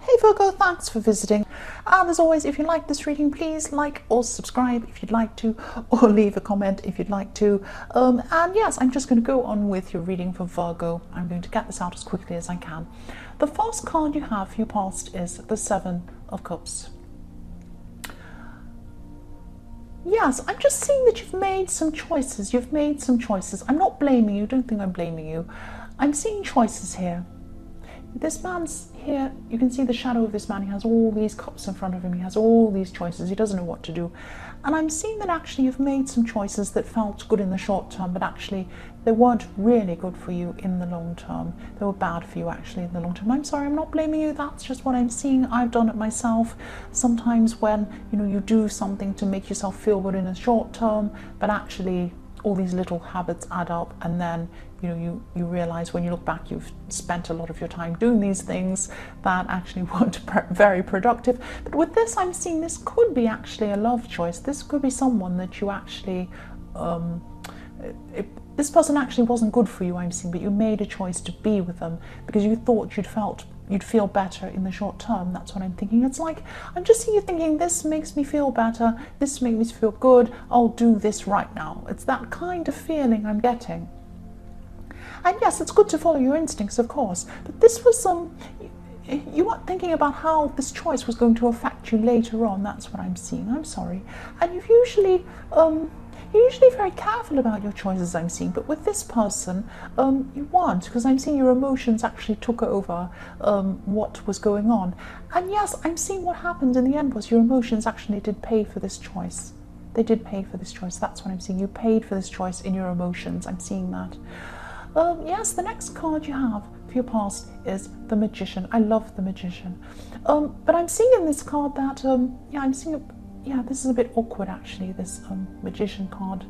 Hey Virgo, thanks for visiting. And as always, if you like this reading, please like or subscribe if you'd like to, or leave a comment if you'd like to. And yes, I'm just going to go on with your reading for Virgo. I'm going to get this out as quickly as I can. The first card you have for your past is the Seven of Cups. Yes, I'm just seeing that you've made some choices. You've made some choices. I'm not blaming you. Don't think I'm blaming you. I'm seeing choices here. This man's here, you can see the shadow of this man. He has all these cups in front of him. He has all these choices. He doesn't know what to do. And I'm seeing that actually you've made some choices that felt good in the short term, but actually they weren't really good for you in the long term. They were bad for you actually in the long term. I'm sorry, I'm not blaming you. That's just what I'm seeing. I've done it myself. Sometimes when, you do something to make yourself feel good in the short term, but actually all these little habits add up, and then you realize when you look back you've spent a lot of your time doing these things that actually weren't very productive. But with this, I'm seeing this could be actually a love choice. This could be someone that you actually this person actually wasn't good for you, I'm seeing, but you made a choice to be with them because you thought you'd feel better in the short term. That's what I'm thinking. It's like I'm just seeing you thinking, this makes me feel better, this makes me feel good, I'll do this right now. It's that kind of feeling I'm getting. And yes, it's good to follow your instincts, of course, but this was you weren't thinking about how this choice was going to affect you later on. That's what I'm seeing. I'm sorry. And you're usually very careful about your choices, I'm seeing, but with this person you weren't, because I'm seeing your emotions actually took over what was going on. And yes, I'm seeing what happened in the end was your emotions actually did pay for this choice. They did pay for this choice. That's what I'm seeing. You paid for this choice in your emotions. I'm seeing that. Yes, the next card you have for your past is the Magician. I love the Magician. But I'm seeing in this card that, this is a bit awkward actually, this Magician card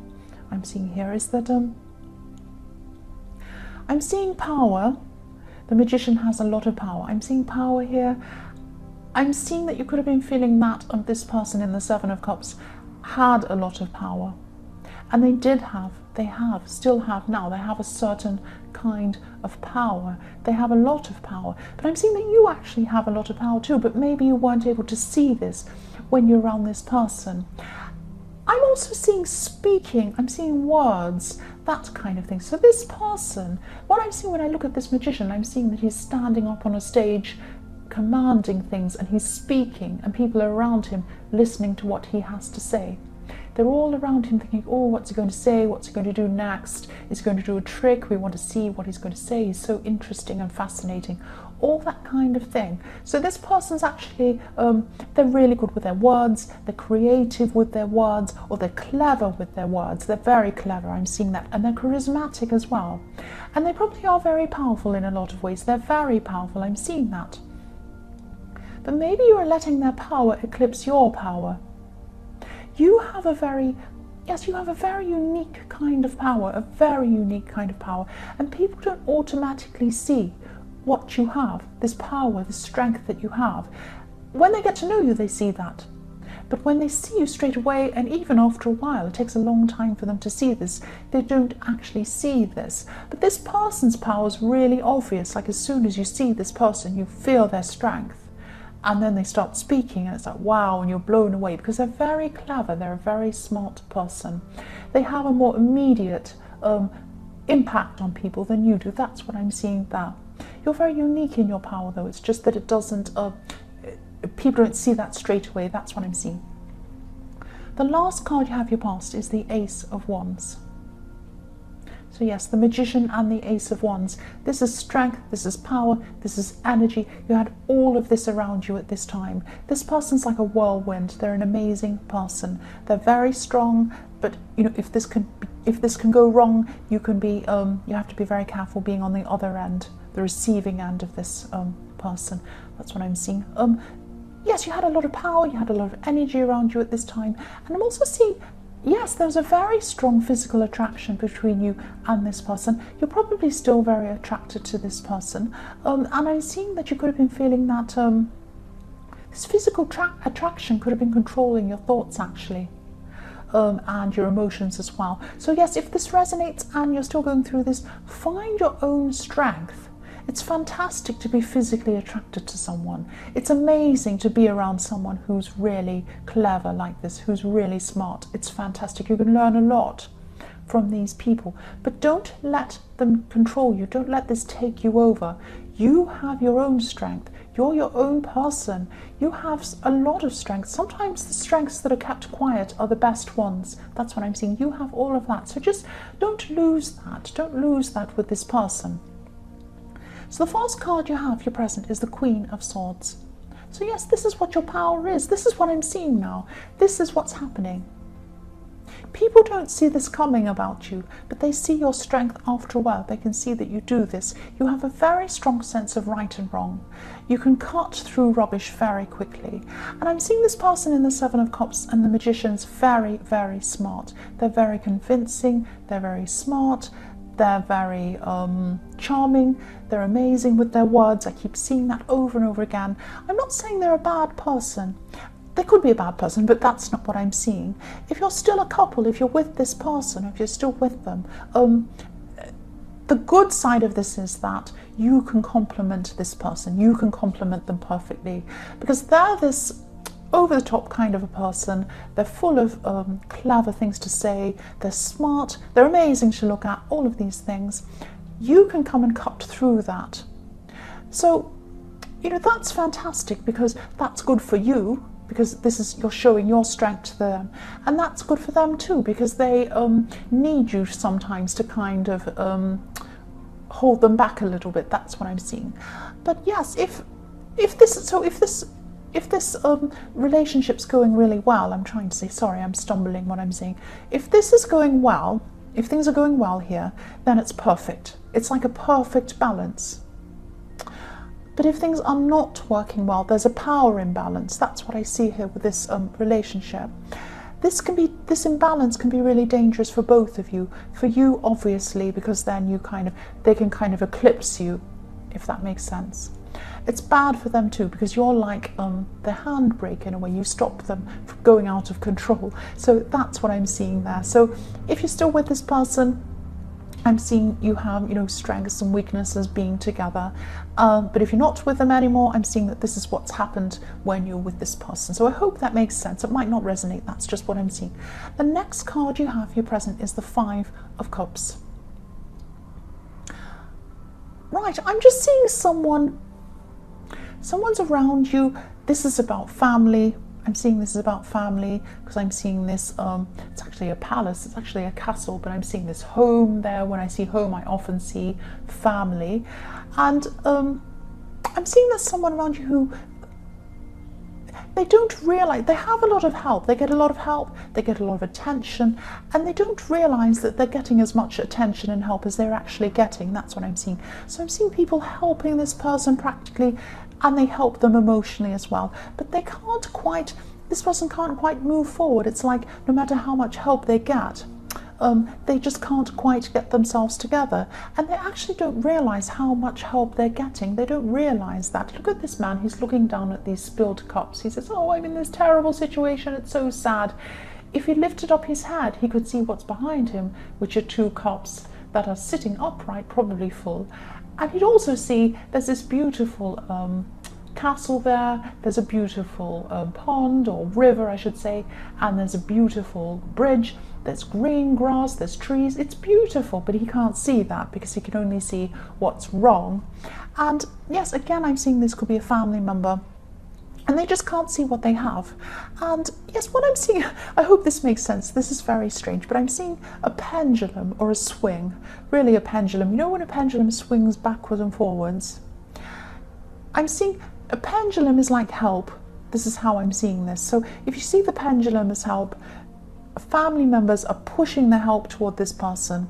I'm seeing here is that I'm seeing power. The Magician has a lot of power. I'm seeing power here. I'm seeing that you could have been feeling that this person in the Seven of Cups had a lot of power. And still have now. They have a certain kind of power. They have a lot of power. But I'm seeing that you actually have a lot of power too, but maybe you weren't able to see this when you're around this person. I'm also seeing speaking. I'm seeing words, that kind of thing. So this person, what I'm seeing when I look at this Magician, I'm seeing that he's standing up on a stage commanding things, and he's speaking, and people are around him listening to what he has to say. They're all around him thinking, oh, what's he going to say? What's he going to do next? Is he going to do a trick? We want to see what he's going to say. He's so interesting and fascinating. All that kind of thing. So this person's actually, they're really good with their words. They're creative with their words, or they're clever with their words. They're very clever. I'm seeing that. And they're charismatic as well. And they probably are very powerful in a lot of ways. They're very powerful. I'm seeing that. But maybe you're letting their power eclipse your power. You have a very unique kind of power, a very unique kind of power, and people don't automatically see what you have, this power, this strength that you have. When they get to know you, they see that. But when they see you straight away, and even after a while, it takes a long time for them to see this, they don't actually see this. But this person's power is really obvious. Like as soon as you see this person, you feel their strength. And then they start speaking and it's like, wow, and you're blown away because they're very clever. They're a very smart person. They have a more immediate impact on people than you do. That's what I'm seeing there. You're very unique in your power though. It's just that it doesn't, people don't see that straight away. That's what I'm seeing. The last card you have your past is the Ace of Wands. So yes, the Magician and the Ace of Wands. This is strength, this is power, this is energy. You had all of this around you at this time. This person's like a whirlwind. They're an amazing person. They're very strong, but if this can go wrong, you have to be very careful being on the other end, the receiving end of this person. That's what I'm seeing. Yes, you had a lot of power, you had a lot of energy around you at this time, and I'm also seeing, yes, there's a very strong physical attraction between you and this person. You're probably still very attracted to this person. And I'm seeing that you could have been feeling that this physical attraction could have been controlling your thoughts actually. And your emotions as well. So yes, if this resonates and you're still going through this, find your own strength. It's fantastic to be physically attracted to someone. It's amazing to be around someone who's really clever like this, who's really smart. It's fantastic. You can learn a lot from these people, but don't let them control you. Don't let this take you over. You have your own strength. You're your own person. You have a lot of strength. Sometimes the strengths that are kept quiet are the best ones. That's what I'm seeing. You have all of that. So just don't lose that. Don't lose that with this person. So the first card you have, your present, is the Queen of Swords. So yes, this is what your power is. This is what I'm seeing now. This is what's happening. People don't see this coming about you, but they see your strength after a while. They can see that you do this. You have a very strong sense of right and wrong. You can cut through rubbish very quickly. And I'm seeing this person in the Seven of Cups and the Magician's very, very smart. They're very convincing. They're very smart. They're very charming. They're amazing with their words. I keep seeing that over and over again. I'm not saying they're a bad person. They could be a bad person, but that's not what I'm seeing. If you're still a couple, if you're with this person, if you're still with them, the good side of this is that you can compliment this person. You can compliment them perfectly, because they're this over-the-top kind of a person. They're full of clever things to say. They're smart. They're amazing to look at. All of these things. You can come and cut through that. So, you know, that's fantastic, because that's good for you, because this is, you're showing your strength to them, and that's good for them too, because they need you sometimes to kind of hold them back a little bit. That's what I'm seeing. But yes, if this relationship's going really well, I'm trying to say, sorry, I'm stumbling what I'm saying. If this is going well, if things are going well here, then it's perfect. It's like a perfect balance. But if things are not working well, there's a power imbalance. That's what I see here with this relationship. This imbalance can be really dangerous for both of you. For you, obviously, because then they can kind of eclipse you, if that makes sense. It's bad for them too, because you're like the handbrake in a way. You stop them from going out of control. So that's what I'm seeing there. So if you're still with this person, I'm seeing you have, you know, strengths and weaknesses being together. But if you're not with them anymore, I'm seeing that this is what's happened when you're with this person. So I hope that makes sense. It might not resonate. That's just what I'm seeing. The next card you have here present is the Five of Cups. Right, I'm just seeing someone's around you. This is about family. I'm seeing this is about family, because I'm seeing this, it's actually a palace, it's actually a castle, but I'm seeing this home there. When I see home, I often see family. And I'm seeing there's someone around you who, they don't realize, they have a lot of help. They get a lot of help, they get a lot of attention, and they don't realize that they're getting as much attention and help as they're actually getting. That's what I'm seeing. So I'm seeing people helping this person practically, and they help them emotionally as well. But they can't quite, this person can't quite move forward. It's like no matter how much help they get, they just can't quite get themselves together. And they actually don't realize how much help they're getting. They don't realize that. Look at this man, he's looking down at these spilled cups. He says, oh, I'm in this terrible situation, it's so sad. If he lifted up his head, he could see what's behind him, which are two cups that are sitting upright, probably full. And he'd also see there's this beautiful castle there, there's a beautiful pond, or river I should say, and there's a beautiful bridge, there's green grass, there's trees. It's beautiful, but he can't see that because he can only see what's wrong. And yes, again, I'm seeing this could be a family member, and they just can't see what they have. And yes, what I'm seeing, I hope this makes sense, this is very strange, but I'm seeing a pendulum or a swing, really a pendulum. You know when a pendulum swings backwards and forwards? I'm seeing a pendulum is like help. This is how I'm seeing this. So if you see the pendulum as help, family members are pushing their help toward this person,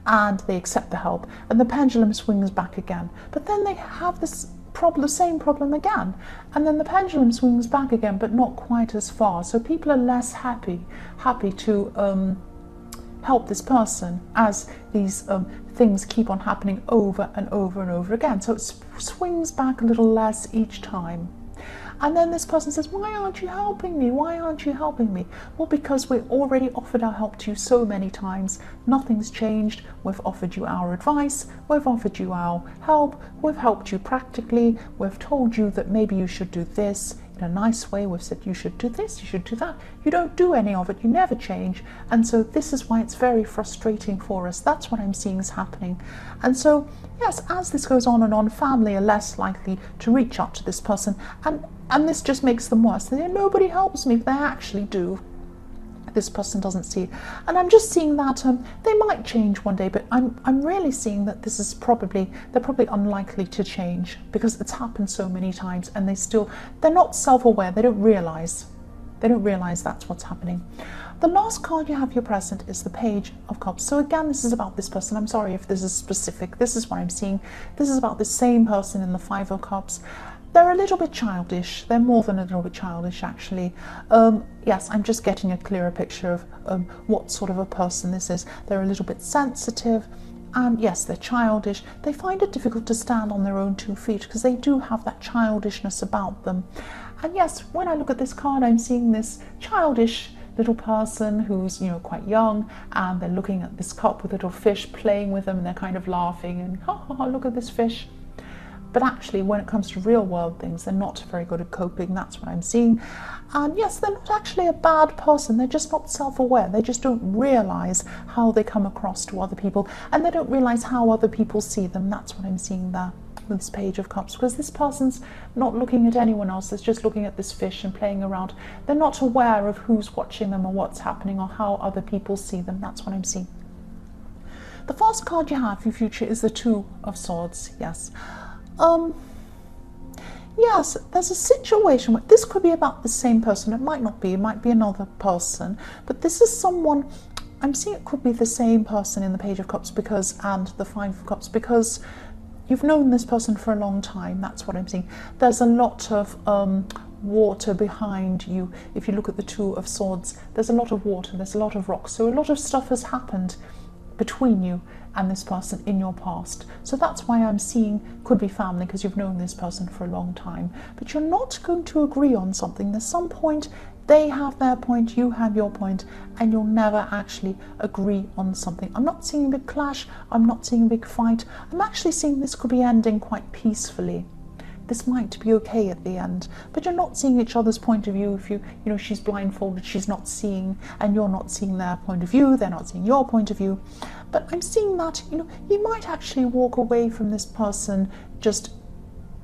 and they accept the help, and the pendulum swings back again. But then they have this same problem again, and then the pendulum swings back again, but not quite as far. So people are less happy to help this person as these things keep on happening over and over and over again. So it swings back a little less each time. And then this person says, why aren't you helping me? Why aren't you helping me? Well, because we already offered our help to you so many times. Nothing's changed. We've offered you our advice. We've offered you our help. We've helped you practically. We've told you that maybe you should do this in a nice way. We've said you should do this, you should do that. You don't do any of it. You never change. And so this is why it's very frustrating for us. That's what I'm seeing is happening. And so, yes, as this goes on, family are less likely to reach out to this person. And this just makes them worse. They say, nobody helps me. They actually do. This person doesn't see it. And I'm just seeing that they might change one day, but I'm really seeing that this is they're probably unlikely to change because it's happened so many times, and they're not self-aware. They don't realize that's what's happening. The last card you have here present is the Page of Cups. So again, this is about this person. I'm sorry if this is specific. This is what I'm seeing. This is about the same person in the Five of Cups. They're a little bit childish. They're more than a little bit childish, actually. Yes, I'm just getting a clearer picture of what sort of a person this is. They're a little bit sensitive, and yes, they're childish. They find it difficult to stand on their own 2 feet because they do have that childishness about them. And yes, when I look at this card, I'm seeing this childish little person who's, quite young, and they're looking at this cup with little fish, playing with them, and they're kind of laughing and, look at this fish. But actually, when it comes to real world things, they're not very good at coping. That's what I'm seeing. And yes, they're not actually a bad person. They're just not self-aware. They just don't realize how they come across to other people, and they don't realize how other people see them. That's what I'm seeing there with this Page of Cups, because this person's not looking at anyone else. They're just looking at this fish and playing around. They're not aware of who's watching them or what's happening or how other people see them. That's what I'm seeing. The first card you have for your future is the Two of Swords. Yes. Yes, there's a situation where this could be about the same person. It might not be. It might be another person. But this is someone, I'm seeing it could be the same person in the Page of Cups and the Five of Cups, because you've known this person for a long time. That's what I'm seeing. There's a lot of water behind you. If you look at the Two of Swords, there's a lot of water. There's a lot of rocks. So a lot of stuff has happened between you and this person in your past. So that's why I'm seeing could be family, because you've known this person for a long time. But you're not going to agree on something. There's some point they have their point, you have your point, and you'll never actually agree on something. I'm not seeing a big clash. I'm not seeing a big fight. I'm actually seeing this could be ending quite peacefully. This might be okay at the end, but you're not seeing each other's point of view. If she's blindfolded, she's not seeing, and you're not seeing their point of view, they're not seeing your point of view. But I'm seeing that, you might actually walk away from this person just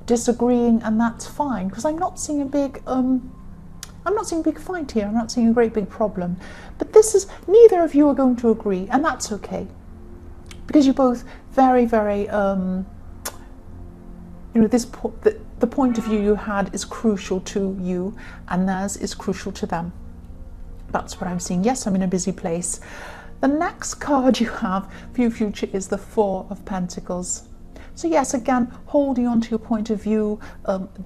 disagreeing, and that's fine, because I'm not seeing a big fight here. I'm not seeing a great big problem. But this is, neither of you are going to agree, and that's okay, because you're both very, very the point of view you had is crucial to you, and theirs is crucial to them. That's what I'm seeing. Yes, I'm in a busy place. The next card you have for your future is the Four of Pentacles. So yes, again, holding on to your point of view.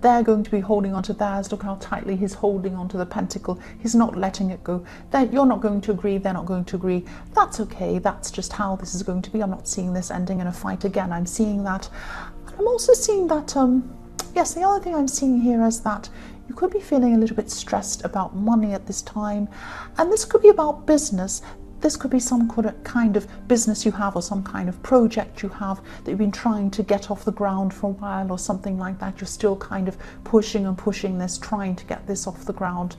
They're going to be holding on to theirs. Look how tightly he's holding on to the pentacle. He's not letting it go. You're not going to agree. They're not going to agree. That's okay. That's just how this is going to be. I'm not seeing this ending in a fight again. I'm seeing that. I'm also seeing that, yes, the other thing I'm seeing here is that you could be feeling a little bit stressed about money at this time. And this could be about business. This could be some kind of business you have, or some kind of project you have that you've been trying to get off the ground for a while, or something like that. You're still kind of pushing and pushing this, trying to get this off the ground.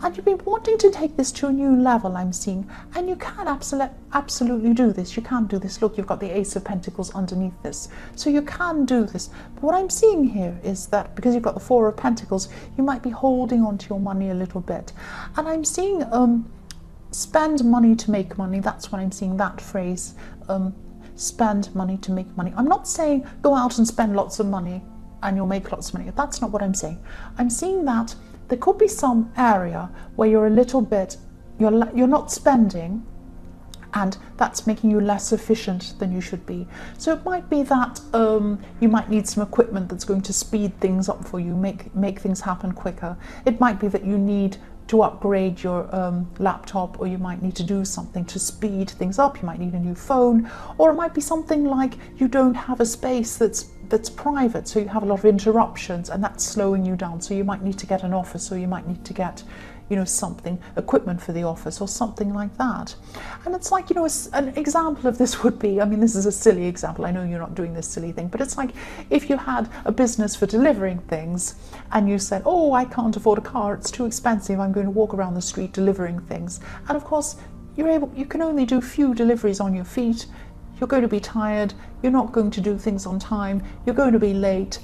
And you've been wanting to take this to a new level, I'm seeing. And you can absolutely do this. You can do this. Look, you've got the Ace of Pentacles underneath this. So you can do this. But what I'm seeing here is that because you've got the Four of Pentacles, you might be holding on to your money a little bit. And I'm seeing spend money to make money. That's what I'm seeing, that phrase. Spend money to make money. I'm not saying go out and spend lots of money and you'll make lots of money. That's not what I'm saying. I'm seeing that there could be some area where you're a little bit, you're not spending, and that's making you less efficient than you should be. So it might be that you might need some equipment that's going to speed things up for you, make things happen quicker. It might be that you need to upgrade your laptop, or you might need to do something to speed things up. You might need a new phone, or it might be something like you don't have a space that's that's private, so you have a lot of interruptions, and that's slowing you down. So you might need to get an office, or you might need to get, you know, something, equipment for the office or something like that. And it's like, you know, an example of this would be, I mean, this is a silly example, I know you're not doing this silly thing, but it's like if you had a business for delivering things and you said, oh, I can't afford a car, it's too expensive, I'm going to walk around the street delivering things. And of course, you can only do few deliveries on your feet, you're going to be tired, you're not going to do things on time, you're going to be late.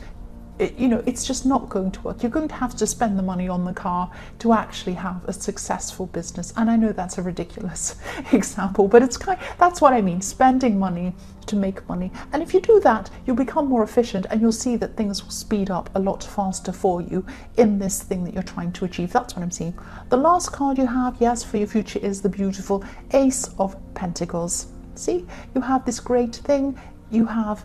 You know, it's just not going to work. You're going to have to spend the money on the car to actually have a successful business. And I know that's a ridiculous example, but that's what I mean, spending money to make money. And if you do that, you'll become more efficient, and you'll see that things will speed up a lot faster for you in this thing that you're trying to achieve. That's what I'm seeing. The last card you have, yes, for your future is the beautiful Ace of Pentacles. See, you have this great thing, you have,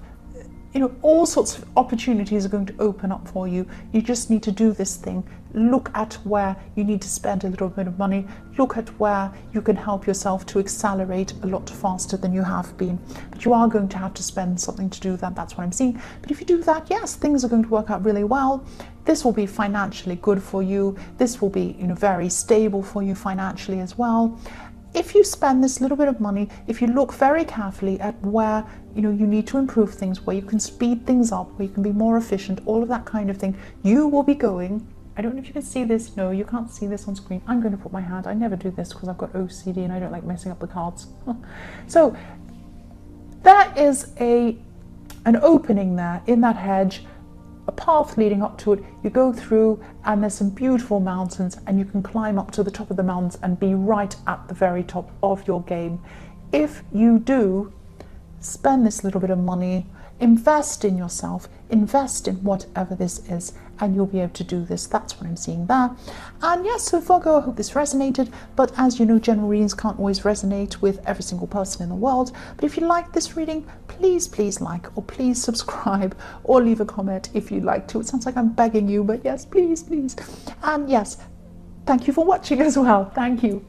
you know, all sorts of opportunities are going to open up for you. You just need to do this thing. Look at where you need to spend a little bit of money. Look at where you can help yourself to accelerate a lot faster than you have been. But you are going to have to spend something to do that. That's what I'm seeing. But if you do that, yes, things are going to work out really well. This will be financially good for you. This will be, you know, very stable for you financially as well. If you spend this little bit of money, if you look very carefully at where, you know, you need to improve things, where you can speed things up, where you can be more efficient, all of that kind of thing, you will be going. I don't know if you can see this. No, you can't see this on screen. I'm going to put my hand. I never do this because I've got OCD and I don't like messing up the cards. So there is an opening there in that hedge, a path leading up to it. You go through, and there's some beautiful mountains, and you can climb up to the top of the mountains and be right at the very top of your game. If you do spend this little bit of money, invest in yourself, invest in whatever this is, and you'll be able to do this. That's what I'm seeing there. And yes, so Virgo, I hope this resonated, but as you know, general readings can't always resonate with every single person in the world. But if you like this reading, please like, or please subscribe, or leave a comment if you'd like to. It sounds like I'm begging you, but yes, please. And yes, thank you for watching as well. Thank you.